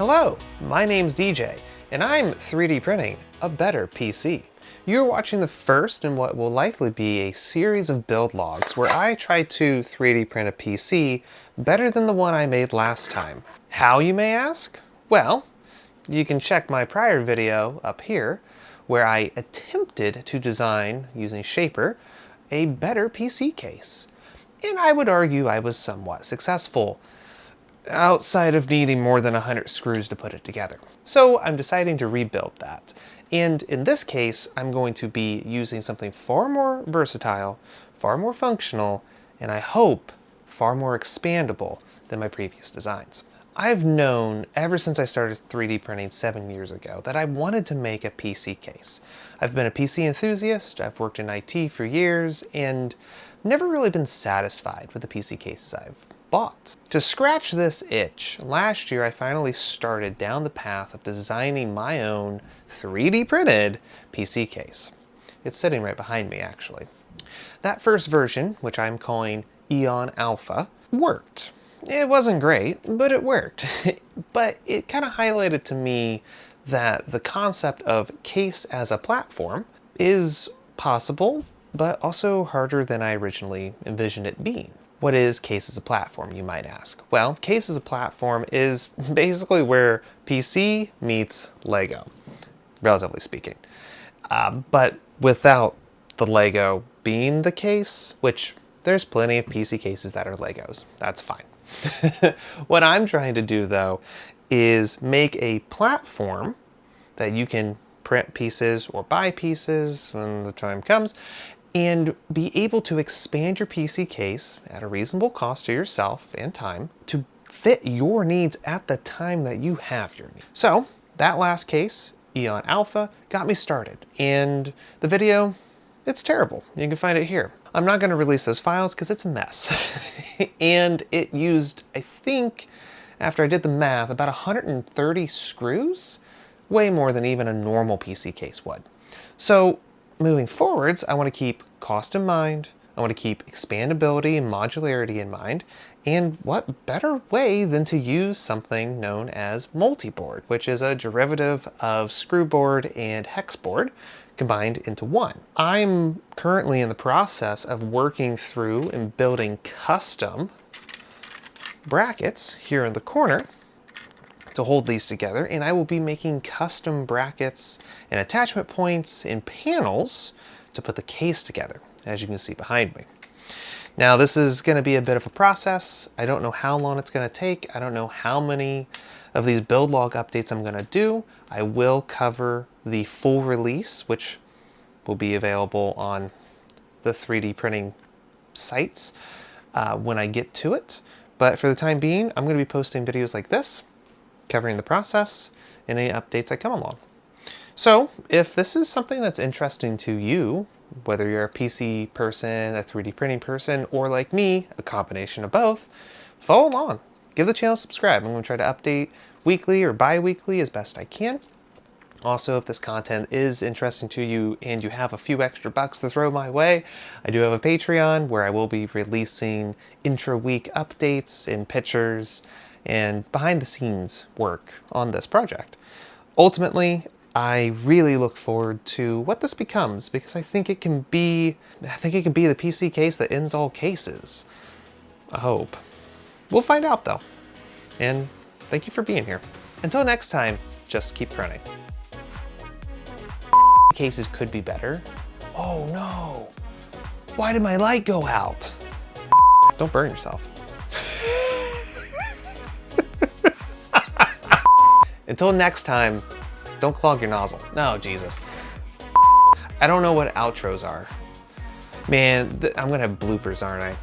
Hello, my name's DJ, and I'm 3D printing a better PC. You're watching the first in what will likely be a series of build logs where I try to 3D print a PC better than the one I made last time. How, you may ask? Well, you can check my prior video up here where I attempted to design, using Shaper, a better PC case. And I would argue I was somewhat successful, outside of needing more than 100 screws to put it together. So I'm deciding to rebuild that. And in this case, I'm going to be using something far more versatile, far more functional, and I hope far more expandable than my previous designs. I've known ever since I started 3D printing 7 years ago that I wanted to make a PC case. I've been a PC enthusiast, I've worked in IT for years, and never really been satisfied with the PC cases I've bought. To scratch this itch, last year I finally started down the path of designing my own 3D printed PC case. It's sitting right behind me, actually. That first version, which I'm calling Aeon Alpha, worked. It wasn't great, but it worked. But it kind of highlighted to me that the concept of case as a platform is possible, but also harder than I originally envisioned it being. What is case as a platform, you might ask? Well, case as a platform is basically where PC meets Lego, relatively speaking. But without the Lego being the case, which there's plenty of PC cases that are Legos, that's fine. What I'm trying to do, though, is make a platform that you can print pieces or buy pieces when the time comes, and be able to expand your PC case at a reasonable cost to yourself and time to fit your needs at the time that you have your needs. So that last case, Aeon Alpha, got me started. And the video, it's terrible. You can find it here. I'm not going to release those files because it's a mess. And it used, I think, after I did the math, about 130 screws, way more than even a normal PC case would. So moving forwards, I want to keep cost in mind, I want to keep expandability and modularity in mind, and what better way than to use something known as multi-board, which is a derivative of screw board and hex board combined into one. I'm currently in the process of working through and building custom brackets here in the corner to hold these together, and I will be making custom brackets and attachment points and panels to put the case together, as you can see behind me. Now, this is going to be a bit of a process. I don't know how long it's going to take. I don't know how many of these build log updates I'm going to do. I will cover the full release, which will be available on the 3D printing sites when I get to it. But for the time being, I'm going to be posting videos like this, covering the process and any updates that come along. So if this is something that's interesting to you, whether you're a PC person, a 3D printing person, or like me, a combination of both, follow along. Give the channel a subscribe. I'm going to try to update weekly or bi-weekly as best I can. Also, if this content is interesting to you and you have a few extra bucks to throw my way, I do have a Patreon where I will be releasing intra-week updates and pictures and behind-the-scenes work on this project. Ultimately, I really look forward to what this becomes, because I think it can be the PC case that ends all cases. I hope. We'll find out, though. And thank you for being here. Until next time, just keep printing. Cases could be better. Oh no! Why did my light go out? Don't burn yourself. Until next time, don't clog your nozzle. No, Jesus. I don't know what outros are. Man, I'm gonna have bloopers, aren't I?